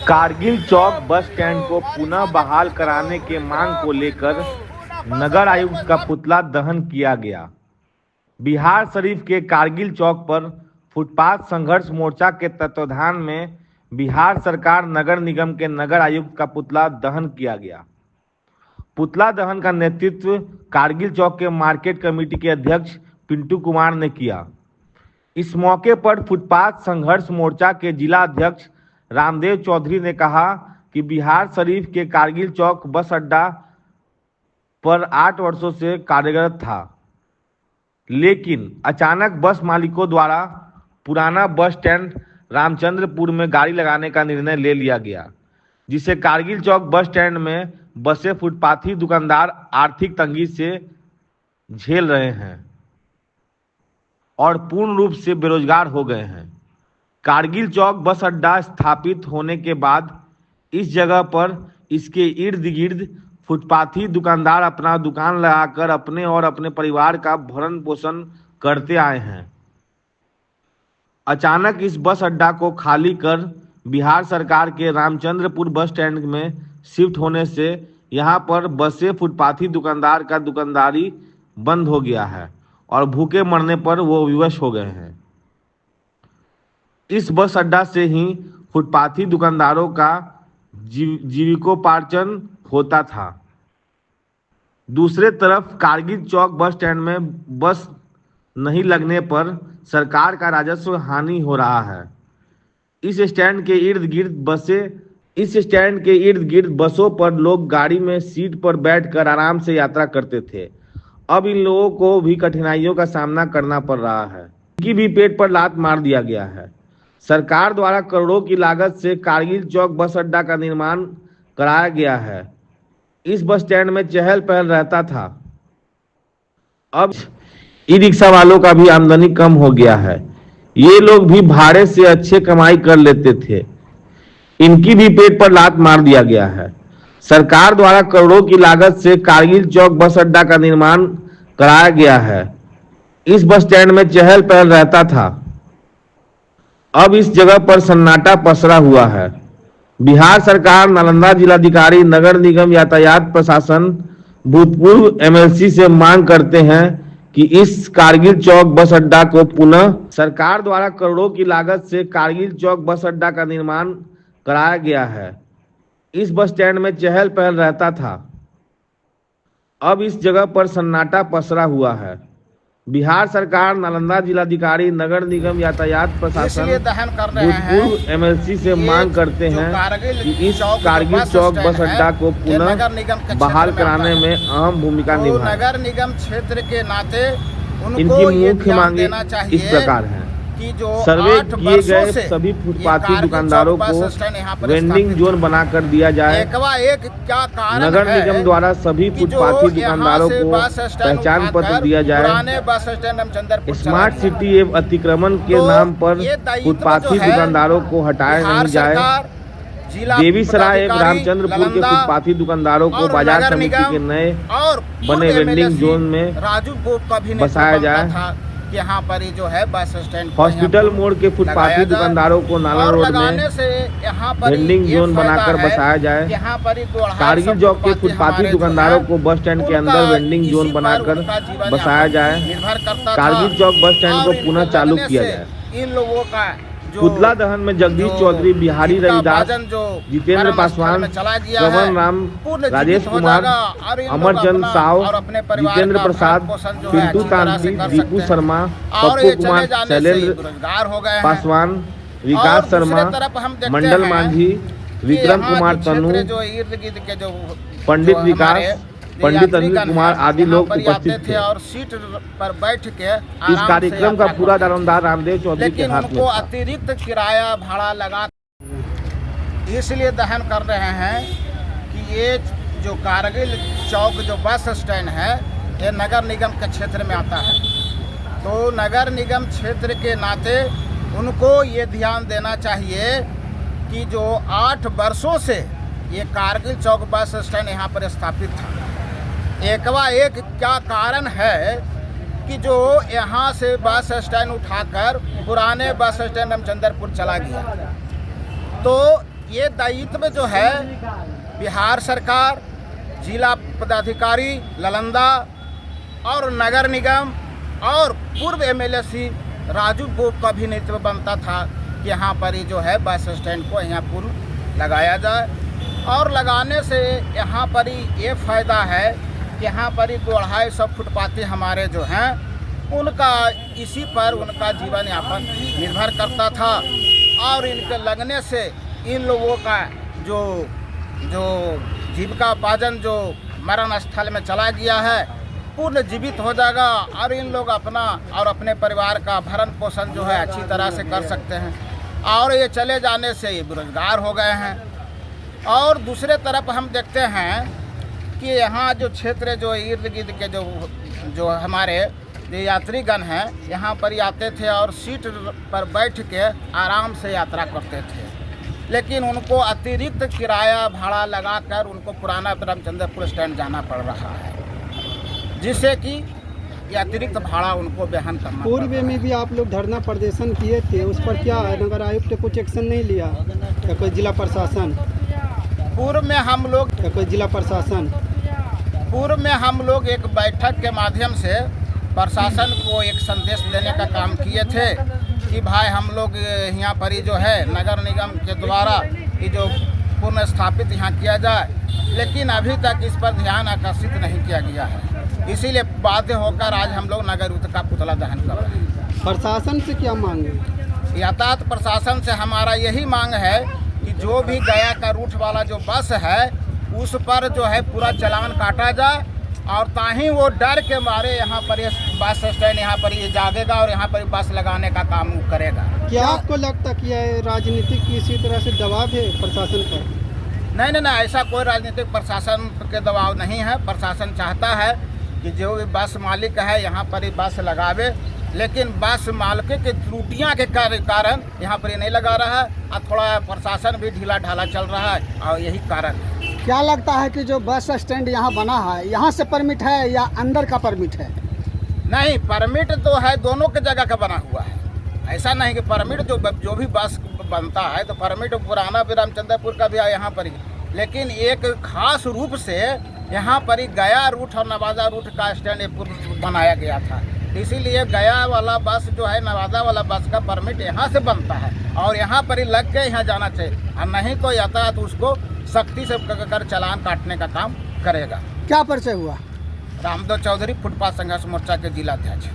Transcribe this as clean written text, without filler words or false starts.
कारगिल चौक bus stand को पुनः बहाल कराने के मांग को लेकर नगर आयुक्त का पुतला दहन किया गया। बिहार शरीफ के कारगिल चौक पर फुटपाथ संघर्ष मोर्चा के तत्वाधान में बिहार सरकार नगर निगम के नगर आयुक्त का पुतला दहन किया गया। पुतला दहन का नेतृत्व कारगिल चौक के मार्केट कमेटी के अध्यक्ष पिंटू कुमार ने किया। इस मौके पर फुटपाथ संघर्ष मोर्चा के जिला अध्यक्ष रामदेव चौधरी ने कहा कि बिहार शरीफ के कारगिल चौक बस अड्डा पर 8 वर्षों से कार्यरत था, लेकिन अचानक बस मालिकों द्वारा पुराना बस स्टैंड रामचंद्रपुर में गाड़ी लगाने का निर्णय ले लिया गया, जिससे कारगिल चौक बस स्टैंड में बसे फुटपाथी दुकानदार आर्थिक तंगी से झेल रहे हैं और पूर्ण रूप से बेरोजगार हो गए हैं। कारगिल चौक बस अड्डा स्थापित होने के बाद इस जगह पर इसके इर्द गिर्द फुटपाथी दुकानदार अपना दुकान लगाकर अपने और अपने परिवार का भरण पोषण करते आए हैं। अचानक इस बस अड्डा को खाली कर बिहार सरकार के रामचंद्रपुर बस स्टैंड में शिफ्ट होने से यहाँ पर बसे फुटपाथी दुकानदार का दुकानदारी बंद हो गया है और भूखे मरने पर वो विवश हो गए हैं। इस बस अड्डा से ही फुटपाथी दुकानदारों का जीविकोपार्जन होता था। दूसरे तरफ कारगिल चौक बस स्टैंड में बस नहीं लगने पर सरकार का राजस्व हानि हो रहा है। इस स्टैंड के इर्द गिर्द बसों पर लोग गाड़ी में सीट पर बैठकर आराम से यात्रा करते थे। अब इन लोगों को भी कठिनाइयों का सामना करना पड़ रहा है। इनकी भी पेट पर लात मार दिया गया है। सरकार द्वारा करोड़ों की लागत से कारगिल चौक बस अड्डा का निर्माण कराया गया है। इस बस स्टैंड में चहल पहल रहता था। अब ई रिक्शा वालों का भी आमदनी कम हो गया है। ये लोग भी भाड़े से अच्छे कमाई कर लेते थे। इनकी भी पेट पर लात मार दिया गया है। सरकार द्वारा करोड़ों की लागत से कारगिल चौक बस अड्डा का निर्माण कराया गया है। इस बस स्टैंड में चहल पहल रहता था। अब इस जगह पर सन्नाटा पसरा हुआ है। बिहार सरकार, नालंदा जिलाधिकारी, नगर निगम यातायात प्रशासन, भूतपूर्व एमएलसी से मांग करते हैं कि इस कारगिल चौक बस अड्डा को पुनः सरकार द्वारा करोड़ों की लागत से कारगिल चौक बस अड्डा का निर्माण कराया गया है। इस बस स्टैंड में चहल पहल रहता था। अब इस जगह पर सन्नाटा पसरा हुआ है। बिहार सरकार, नालंदा जिलाधिकारी, नगर निगम यातायात प्रशासन, भूतपूर्व एमएलसी से मांग करते हैं कि इस कारगिल चौक बस अड्डा को पुनः बहाल कराने में अहम भूमिका निभाए। नगर निगम क्षेत्र के नाते इनकी मुख्य मांगे इस प्रकार हैं कि जो सर्वे किए गए सभी फुटपाथी दुकानदारों को वेंडिंग जोन बनाकर दिया जाए। नगर निगम द्वारा सभी फुटपाथी दुकानदारों को पहचान पत्र दिया जाए। स्मार्ट सिटी एवं अतिक्रमण के नाम पर फुटपाथी दुकानदारों को हटाया नहीं जाए। देवीसराय एवं रामचंद्रपुर के फुटपाथी दुकानदारों को बाजार समिति के नए बने वेंडिंग जोन में बसाया जाए। यहाँ पर जो है बस स्टैंड हॉस्पिटल मोड़ के फुटपाथी दुकानदारों को नाला रोड में वेंडिंग जोन बनाकर बसाया जाए। कारगिल चौक के फुटपाथी दुकानदारों को बस स्टैंड के अंदर वेंडिंग जोन बनाकर बसाया जाए। कारगिल चौक बस स्टैंड को पुनः चालू किया जाए। इन लोगों का पुतला दहन में जगदीश चौधरी, बिहारी रविदास, जितेंद्र पासवान, श्रवण राम, राजेश कुमार, अमरचंद साव, जितेंद्र प्रसाद, पिंटू तांती, दीपू शर्मा, पप्पू कुमार, शैलेंद्र पासवान, विकास शर्मा, मंडल मांझी, विक्रम कुमार तनु, पंडित विकास, पंडित अनिल कुमार आदि लोग उपस्थित थे और सीट पर बैठ के इस कार्यक्रम का पूरा दारोमदार रामदेव चौधरी के हाथ में था। अतिरिक्त किराया भाड़ा लगा इसलिए दहन कर रहे हैं कि ये जो कारगिल चौक जो बस स्टैंड है ये नगर निगम के क्षेत्र में आता है। तो नगर निगम क्षेत्र के नाते उनको ये ध्यान देना चाहिए कि जो 8 वर्षों से ये कारगिल चौक बस स्टैंड यहाँ पर स्थापित था। एक क्या कारण है कि जो यहाँ से बस स्टैंड उठाकर पुराने बस स्टैंड रामचंद्रपुर चला गया। तो ये दायित्व जो है बिहार सरकार, जिला पदाधिकारी नालंदा और नगर निगम और पूर्व एमएलए राजू बोप का भी नेतृत्व बनता था कि यहाँ पर ही जो है बस स्टैंड को यहाँ पुल लगाया जाए। और लगाने से यहाँ पर ही ये फ़ायदा है कि यहाँ पर ही 250 फुटपाथी हमारे जो हैं उनका इसी पर उनका जीवन यापन निर्भर करता था। और इनके लगने से इन लोगों का जो जीविकापार्जन जो मरण स्थल में चला गया है पूर्ण जीवित हो जाएगा और इन लोग अपना और अपने परिवार का भरण पोषण जो है अच्छी तरह से कर सकते हैं। और ये चले जाने से ये बेरोजगार हो गए हैं। और दूसरे तरफ हम देखते हैं कि यहाँ जो क्षेत्र जो इर्द गिर्द के जो हमारे जो यात्रीगण हैं यहाँ पर आते थे और सीट पर बैठ के आराम से यात्रा करते थे, लेकिन उनको अतिरिक्त किराया भाड़ा लगाकर उनको पुराना रामचंद्रपुर स्टैंड जाना पड़ रहा है, जिससे कि ये अतिरिक्त भाड़ा उनको वहन करना। पूर्व में भी आप लोग धरना प्रदर्शन किए थे, उस पर क्या नगर आयुक्त ने कुछ एक्शन नहीं लिया या कोई जिला प्रशासन? पूर्व में हम लोग या कोई जिला प्रशासन? पूर्व में हम लोग एक बैठक के माध्यम से प्रशासन को एक संदेश देने का काम किए थे कि भाई हम लोग यहाँ पर ही जो है नगर निगम के द्वारा ये जो पुनः स्थापित यहाँ किया जाए, लेकिन अभी तक इस पर ध्यान आकर्षित नहीं किया गया है। इसीलिए बाध्य होकर आज हम लोग नगर युक्त का पुतला दहन कर रहे हैं। प्रशासन से क्या मांग है? यातायात प्रशासन से हमारा यही मांग है कि जो भी गया का रूट वाला जो बस है उस पर जो है पूरा चालान काटा जाए और ताही वो डर के मारे यहाँ पर ये बस स्टैंड यहाँ पर ये जागेगा और यहाँ पर बस लगाने का काम करेगा। क्या आपको लगता कि यह राजनीतिक किसी तरह से दबाव है प्रशासन पर? नहीं, ऐसा कोई राजनीतिक प्रशासन के दबाव नहीं है। प्रशासन चाहता है कि जो भी बस मालिक है यहाँ पर ही बस लगावे, लेकिन बस मालिक की त्रुटियाँ के कारण यहाँ पर ये नहीं लगा रहा है और थोड़ा प्रशासन भी ढीला ढाला चल रहा है और यही कारण है। क्या लगता है कि जो बस स्टैंड यहाँ बना है यहाँ से परमिट है या अंदर का परमिट है? नहीं, परमिट तो है, दोनों के जगह का बना हुआ है। ऐसा नहीं कि परमिट जो भी बस बनता है तो परमिट पुराना भी रामचंद्रपुर का भी है यहाँ पर ही, लेकिन एक खास रूप से यहाँ पर ही गया रूट और नवादा रूट का स्टैंड बनाया गया था। इसीलिए गया वाला बस जो है नवादा वाला बस का परमिट यहाँ से बनता है और यहाँ पर ही लग के यहाँ जाना चाहिए, और नहीं तो यातायात उसको सख्ती से कर चालान काटने का काम करेगा। क्या परिचय हुआ? रामदेव चौधरी, फुटपाथ संघर्ष मोर्चा के जिला अध्यक्ष।